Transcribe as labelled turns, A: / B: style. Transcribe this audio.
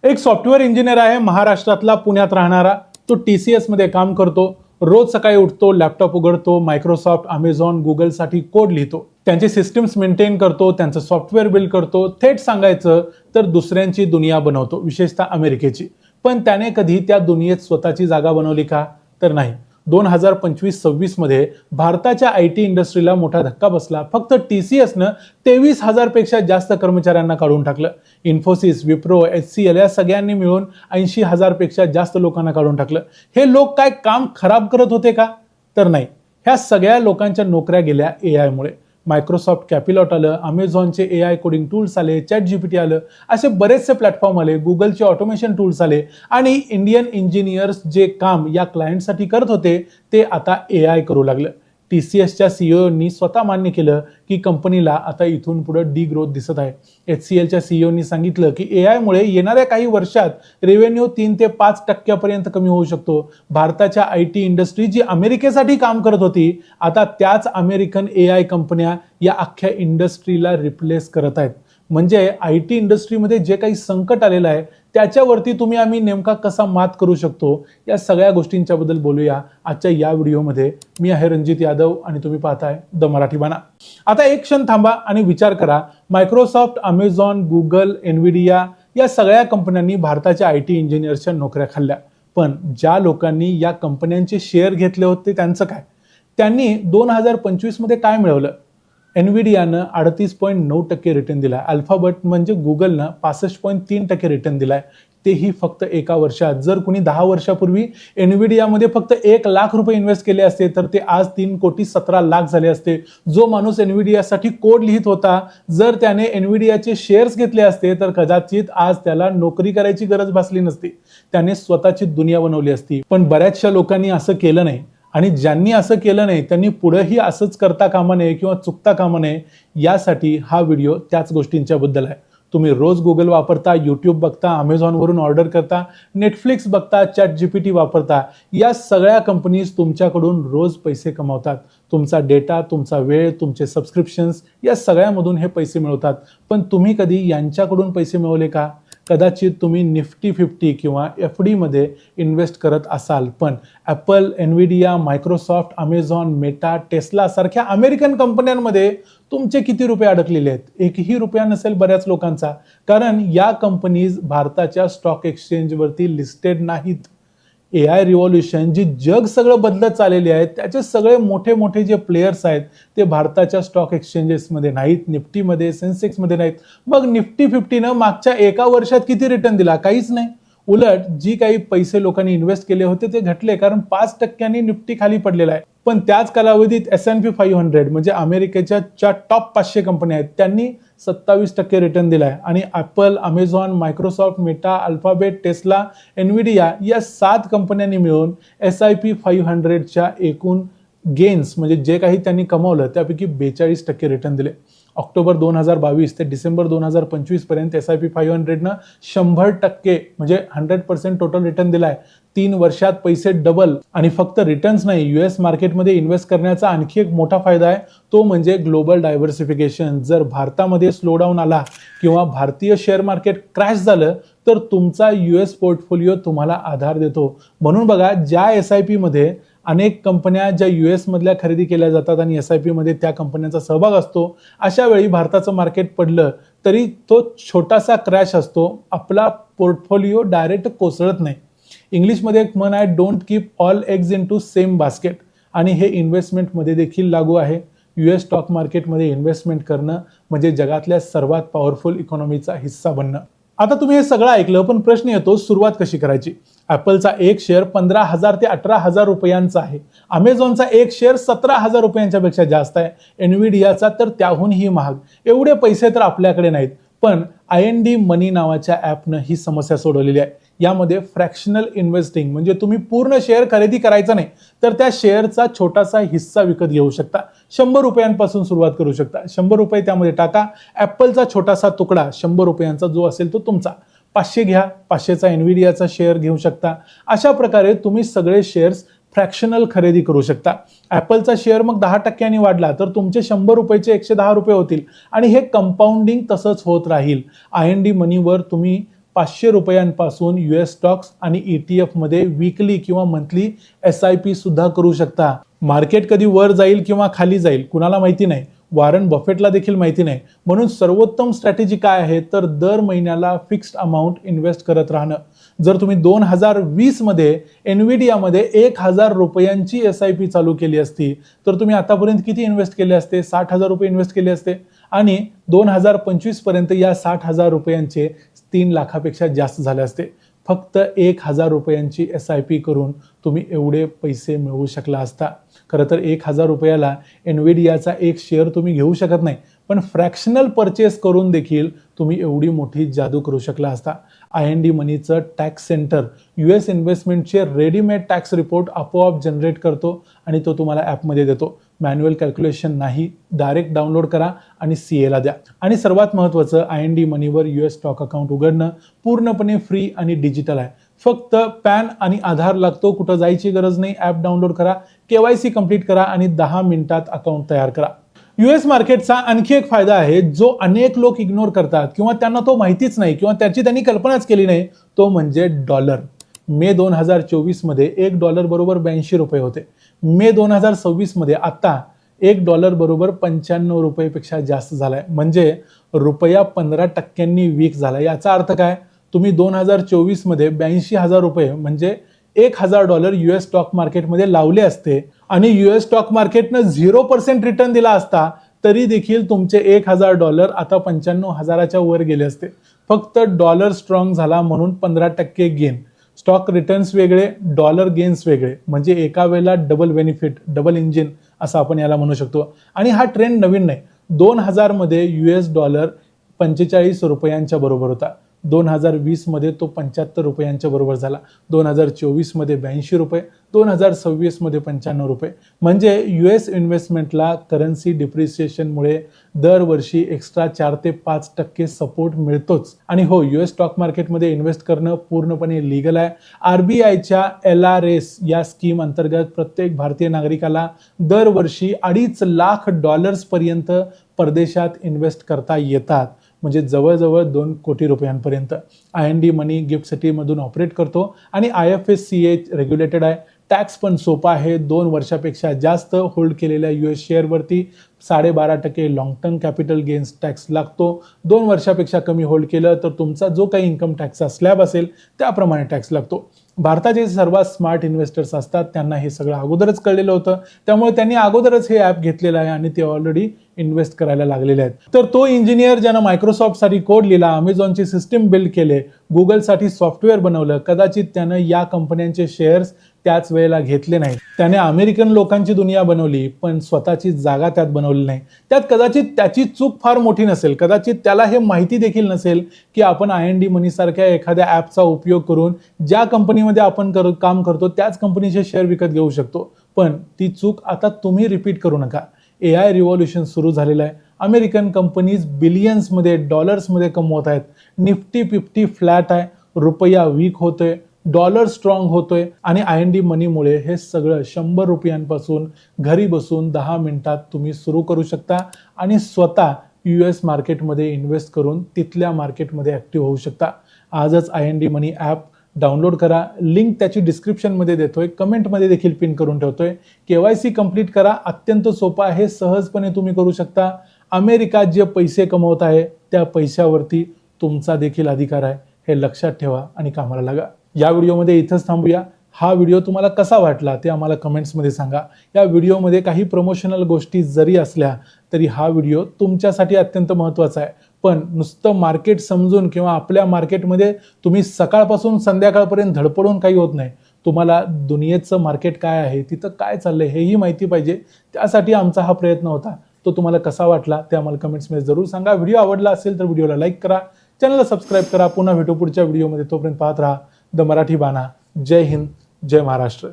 A: एक software engineer आहे महाराष्ट्रातला, पुण्यात राहणारा. तो TCS मध्ये काम करतो. रोज सकाळी उठतो, लॅपटॉप उघडतो, मायक्रोसॉफ्ट, अमेझॉन, गुगलसाठी कोड लिहितो, त्यांचे सिस्टीम्स मेंटेन करतो, त्यांचं सॉफ्टवेअर बिल्ड करतो. थेट सांगायचं तर दुसऱ्यांची दुनिया बनवतो, विशेषतः अमेरिकेची. पण त्याने कधी त्या दुनियेत स्वतःची जागा बनवली का? तर नाही. 2025-26 मध्ये भारताच्या IT इंडस्ट्रीला मोठा धक्का बसला. फक्त TCSनं 23,000 पेक्षा जास्त कर्मचाऱ्यांना काढून टाकलं. इन्फोसिस, विप्रो, HCL या सगळ्यांनी मिळून 80,000 पेक्षा जास्त लोकांना काढून टाकलं. हे लोक काय काम खराब करत होते का? तर नाही. ह्या सगळ्या लोकांच्या नोकऱ्या गेल्या AI मुळे. मायक्रोसॉफ्ट कॅपिलॉट आलं, अमेझॉनचे AI कोडिंग टूल्स आले, ChatGPT आलं, असे बरेचसे प्लॅटफॉर्म आले, गुगलचे ऑटोमेशन टूल्स आले आणि इंडियन इंजिनियर्स जे काम या क्लायंटसाठी करत होते ते आता AI करू लागलं. TCSच्या CEOनी स्वतः मान्य केलं की कंपनीला आता इथून पुढे डिग्रोथ दिसत आहे. HCLच्या CEOनी सांगितलं की AI मुळे येणाऱ्या काही वर्षात रेव्हेन्यू 3 ते 5% कमी होऊ शकतो. भारताच्या IT इंडस्ट्री जी अमेरिकेसाठी काम करत होती, आता त्याच अमेरिकन AI कंपन्या या अख्ख्या इंडस्ट्रीला रिप्लेस करत आहेत. म्हणजे IT इंडस्ट्रीमध्ये जे काही संकट आलेलं आहे त्याच्यावरती आम्ही नेमका कसा मात करू शकतो, या सगळ्या गोष्टींच्या बद्दल बोलूया आजच्या या व्हिडिओमध्ये. मी आहे रणजित यादव आणि तुम्ही पाहताय द मराठी बाणा. आता एक क्षण थांबा आणि विचार करा. मायक्रोसॉफ्ट, अमेझॉन, गुगल, एनव्हिडिया या सगळ्या कंपन्यांनी भारताच्या IT इंजिनियर्सच्या नोकऱ्या खाल्ल्या. पण ज्या लोकांनी या कंपन्यांचे शेअर घेतले होते त्यांचं काय? त्यांनी 2025 मध्ये काय मिळवलं? एनव्हिडियानं 38.9% रिटर्न दिला. अल्फाबेट म्हणजे गुगलनं 65.3% रिटर्न दिलाय, तेही फक्त एका वर्षात. जर कुणी 10 वर्षापूर्वी एनव्हिडियामध्ये फक्त 1 लाख रुपये इन्व्हेस्ट केले असते तर ते आज 3,17,00,000 झाले असते. जो माणूस एनव्हिडियासाठी कोड लिहित होता, जर त्याने एनव्हिडियाचे शेअर्स घेतले असते तर कदाचित आज त्याला नोकरी करायची गरज भासली नसती, त्याने स्वतःची दुनिया बनवली असती. पण बऱ्याचशा लोकांनी असं केलं नाही आणि ज्यांनी असं केलं नाही त्यांनी पुढेही असंच करता कामा नये किंवा चुकता कामा नये, यासाठी हा व्हिडिओ त्याच गोष्टींच्या बद्दल आहे. तुम्ही रोज गुगल वापरता, YouTube बघता, अमेझॉनवरून ऑर्डर करता, नेटफ्लिक्स बघता, ChatGPT वापरता. या सगळ्या कंपनीज तुमच्याकडून रोज पैसे कमावतात. तुमचा डेटा, तुमचा वेळ, तुमचे सबस्क्रिप्शन्स या सगळ्यामधून हे पैसे मिळवतात. पण तुम्ही कधी यांच्याकडून पैसे मिळवले का? कदाचित तुम्ही निफ्टी 50 किंवा FD मध्ये इन्व्हेस्ट करत असाल, पण Apple, Nvidia, Microsoft, Amazon, Meta, Tesla सारख्या अमेरिकन कंपन्यांमध्ये तुमचे किती रुपये अडकलेले आहेत? एकही रुपया नसेल बऱ्याच लोकांचा, कारण या कंपनीज भारताच्या स्टॉक एक्सचेंजवरती लिस्टेड नाहीत. AI रिव्हॉल्युशन जी जग सगळं बदलत चाललेले आहेत, त्याचे सगळे मोठे मोठे जे प्लेयर्स आहेत ते भारताच्या स्टॉक एक्सचेंजेसमध्ये नाहीत, निफ्टीमध्ये, सेन्सेक्समध्ये नाहीत. मग निफ्टी 50नं मागच्या एका वर्षात किती रिटर्न दिला? काहीच नाही. उलट जी काही पैसे लोकांनी इन्व्हेस्ट केले होते ते घटले, कारण 5% निफ्टी खाली पडलेला आहे. पण त्याच कालावधीत S&P 500 म्हणजे अमेरिकेच्या टॉप 500 कंपन्या आहेत, त्यांनी 27% रिटर्न दिलाय. आणि Apple, Amazon, Microsoft, Meta, Alphabet, Tesla, Nvidia या 7 कंपन्यांनी मिळून S&P 500च्या एकूण गेन्स म्हणजे जे काही त्यांनी कमावलं त्यापैकी 42% रिटर्न दिले. ऑक्टोबर 2022 ते डिसेंबर 2025 पर्यंत S&P 500नं 100% म्हणजे 100% टोटल रिटर्न दिलाय. 3 वर्षात पैसे डबल. आणि फक्त रिटर्न्स नाही, US मार्केटमध्ये इन्व्हेस्ट करण्याचा आणखी एक मोठा फायदा आहे, तो म्हणजे ग्लोबल डायव्हर्सिफिकेशन. जर भारतामध्ये स्लोडाऊन आला किंवा भारतीय शेअर मार्केट क्रॅश झालं तर तुमचा US पोर्टफोलिओ तुम्हाला आधार देतो. म्हणून बघा, ज्या SIP मध्ये अनेक कंपन्या ज्या US मधल्या खरेदी केल्या जातात आणि SIP मध्ये त्या कंपन्यांचा सहभाग असतो, अशा वेळी भारताचं मार्केट पडलं तरी तो छोटासा क्रॅश असतो, आपला पोर्टफोलिओ डायरेक्ट कोसळत नाही. इंग्लिशमध्ये एक म्हण आहे, don't keep all eggs in to same basket. आणि हे इन्व्हेस्टमेंटमध्ये देखील लागू आहे. US स्टॉक मार्केटमध्ये इन्व्हेस्टमेंट करणं म्हणजे जगातल्या सर्वात पॉवरफुल इकॉनॉमीचा हिस्सा बनणं. आता तुम्ही हे सगळं ऐकलं, पण प्रश्न येतो, सुरुवात कशी करायची? ॲपलचा एक शेअर 15,000 ते 18,000 रुपयांचा आहे. अमेझॉनचा एक शेअर 17,000 रुपयांच्या पेक्षा जास्त आहे. एनव्हिडियाचा तर त्याहूनही महाग. एवढे पैसे तर आपल्याकडे नाहीत. पण IND मनी नावाच्या ॲपनं ही समस्या सोडवलेली आहे. यामध्ये फ्रॅक्शनल इन्व्हेस्टिंग म्हणजे तुम्ही पूर्ण शेअर खरेदी करायचा नाही, तर त्या शेअरचा छोटासा हिस्सा विकत घेऊ शकता. 100 रुपयांपासून सुरुवात करू शकता. 100 रुपये त्यामध्ये टाका. ॲपलचा छोटासा तुकडा 100 रुपयांचा जो असेल तो तुमचा. 500 घ्या. 500चा एनव्हिडियाचा शेअर घेऊ शकता. अशा प्रकारे तुम्ही सगळे शेअर्स फ्रॅक्शनल खरेदी करू शकता. ॲपलचा शेअर मग 10% वाढला तर तुमचे 100 रुपयाचे 110 रुपये होतील आणि हे कंपाऊंडिंग तसंच होत राहील. IND मनीवर तुम्ही 500 रुपयांपासून US स्टॉक्स आणि ETF मध्ये वीकली किंवा मंथली SIP सुद्धा करू शकता. मार्केट कधी वर जाईल किंवा खाली जाईल कुणाला माहिती नाही, वॉरन बफेटला देखील माहिती नाही. म्हणून सर्वोत्तम स्ट्रॅटेजी काय आहे तर दर महिन्याला फिक्स्ड अमाऊंट इन्व्हेस्ट करत राहणं. जर तुम्ही 2020 मध्ये एनव्हिडियामध्ये 1000 रुपयांची SIP चालू केली असती तर तुम्ही आतापर्यंत किती इन्व्हेस्ट केले असते? 60,000 रुपये इन्व्हेस्ट केले असते आणि 2025 पर्यंत या 60,000 रुपयांचे 3 लाखापेक्षा जास्त झाले असते. फक्त 1000 रुपयांची SIP करून तुम्ही एवढे पैसे मिळवू शकला असता. खरं तर 1000 रुपयाला एनव्हिडियाचा एक शेअर तुम्ही घेऊ शकत नाही, पण फ्रॅक्शनल परचेस करून देखील तुम्ही एवढी मोठी जादू करू शकला असता. IND मनीचं टॅक्स सेंटर US इन्व्हेस्टमेंटचे रेडीमेड टॅक्स रिपोर्ट आपोआप जनरेट करतो आणि तो तुम्हाला ॲपमध्ये देतो. मॅन्युअल कॅल्क्युलेशन नाही, डायरेक्ट डाउनलोड करा आणि CA ला द्या. आणि सर्वात महत्त्वाचं, IND मनीवर US स्टॉक अकाउंट उघडणं पूर्णपणे फ्री आणि डिजिटल आहे. फक्त पॅन आणि आधार लागतो, कुठं जायची गरज नाही. ॲप डाउनलोड करा, KYC कंप्लीट करा आणि 10 मिनिटात अकाउंट तयार करा. US मार्केटचा आणखी एक फायदा आहे जो अनेक लोक इग्नोर करतात किंवा त्यांना तो माहितीच नाही किंवा त्याची त्यांनी कल्पनाच केली नाही, तो म्हणजे डॉलर. मे 2024 मध्ये $1 बरोबर 82 रुपये होते. मे 2026 मध्ये आता $1 बरोबर 95 रुपयेपेक्षा जास्त झालाय. म्हणजे रुपया 15% वीक झाला. याचा अर्थ काय? तुम्ही 2024 मध्ये 82,000 रुपये म्हणजे $1,000 US स्टॉक मार्केटमध्ये लावले असते आणि US स्टॉक मार्केटनं 0% रिटर्न दिला असता तरी देखील तुमचे $1,000 आता 95,000च्या वर गेले असते. फक्त डॉलर स्ट्रॉंग झाला म्हणून 15% गेन. स्टॉक रिटर्न्स वेगळे, डॉलर गेन्स वेगळे, म्हणजे एका वेळेला डबल बेनिफिट, डबल इंजिन असं आपण याला म्हणू शकतो. आणि हा ट्रेंड नवीन नाही. 2000 मध्ये US डॉलर 45 रुपयांच्या बरोबर होता. 2020 मध्ये तो 75 रुपयांच्या बरोबर झाला. 2024 मध्ये 82 रुपये, 2026 मध्ये 95 रुपये. म्हणजे US इन्व्हेस्टमेंटला करन्सी डिप्रिसिएशनमुळे दरवर्षी एक्स्ट्रा 4 ते 5% सपोर्ट मिळतोच. आणि हो, US स्टॉक मार्केटमध्ये इन्व्हेस्ट करणं पूर्णपणे लीगल आहे. RBIच्या LRS या स्कीम अंतर्गत प्रत्येक भारतीय नागरिकाला दरवर्षी $2.5 लाख पर्यंत परदेशात इन्व्हेस्ट करता येतात. म्हणजे जवळजवळ 2 कोटी रुपयांपर्यंत. IND मनी गिफ्ट सिटी मधून ऑपरेट करतो आणि IFSCA रेग्युलेटेड आहे. टॅक्स पण सोपा आहे. 2 वर्षापेक्षा जास्त होल्ड केलेल्या US शेअरवरती 12.5% long term capital gains tax लागतो. 2 वर्षापेक्षा कमी होल्ड केलं तर तुमचा जो काही इन्कम टॅक्सचा स्लॅब असेल त्याप्रमाणे टॅक्स लागतो. भारताचे सर्वात स्मार्ट इन्व्हेस्टर्स असतात त्यांना हे सगळं अगोदरच कळलेलं होतं, त्यामुळे त्यांनी अगोदरच हे ॲप घेतलेलं आहे आणि ते ऑलरेडी इन्व्हेस्ट करायला लागलेले आहेत. तर तो इंजिनियर ज्यानं मायक्रोसॉफ्टसाठी कोड लिहिला, अमेझॉनची सिस्टीम बिल्ड केले, गुगलसाठी सॉफ्टवेअर बनवलं, कदाचित त्यानं या कंपन्यांचे शेअर्स त्याच वेळेला घेतले नाही. त्याने अमेरिकन लोकांची दुनिया बनवली पण स्वतःची जागा त्यात बनवली नाही. त्यात कदाचित त्याची चूक फार मोठी नसेल, कदाचित त्याला हे माहिती देखील नसेल की आपण IND मनी सारख्या एखाद्या ॲपचा उपयोग करून ज्या कंपनीमध्ये आपण काम करतो त्याच कंपनीचे शेअर विकत घेऊ शकतो. पण ती चूक आता तुम्ही रिपीट करू नका. AI रिव्हॉल्युशन सुरू झालेलं आहे. अमेरिकन कंपनीज बिलियन्समध्ये, डॉलर्समध्ये कमवत आहेत. निफ्टी 50 फ्लॅट आहे, रुपया वीक होतोय, डॉलर स्ट्रॉंग होतोय आणि IND मनीमुळे हे सगळं 100 रुपयांपासून घरी बसून 10 मिनिटात तुम्ही सुरू करू शकता आणि स्वतः US मार्केटमध्ये इन्व्हेस्ट करून तिथल्या मार्केटमध्ये ॲक्टिव्ह होऊ शकता. आजच IND मनी ॲप डाउनलोड करा. लिंक त्याची डिस्क्रिप्शनमध्ये देतोय, कमेंटमध्ये देखील पिन करून ठेवतोय. KYC कंप्लीट करा. अत्यंत सोपं आहे, सहजपणे तुम्ही करू शकता. अमेरिकात जे पैसे कमवत आहे त्या पैशावरती तुमचा देखील अधिकार आहे, हे लक्षात ठेवा आणि कामाला लागा. या व्हिडिओमध्ये इथंच थांबूया. हा व्हिडिओ तुम्हाला कसा वाटला ते आम्हाला कमेंट्समध्ये सांगा. या व्हिडिओमध्ये काही प्रमोशनल गोष्टी जरी असल्या तरी हा व्हिडिओ तुमच्यासाठी अत्यंत महत्त्वाचा आहे. पण नुसतं मार्केट समजून किंवा आपल्या मार्केटमध्ये तुम्ही सकाळपासून संध्याकाळपर्यंत धडपडून काही होत नाही. तुम्हाला दुनियेचं मार्केट काय आहे, तिथं काय चाललंय हेही माहिती पाहिजे. त्यासाठी आमचा हा प्रयत्न होता. तो तुम्हाला कसा वाटला ते आम्हाला कमेंट्समध्ये जरूर सांगा. व्हिडिओ आवडला असेल तर व्हिडिओला लाईक करा, चॅनलला सबस्क्राईब करा. पुन्हा भेटू पुढच्या व्हिडिओमध्ये. तोपर्यंत पाहत राहा द मराठी बाणा. जय हिंद, जय महाराष्ट्र.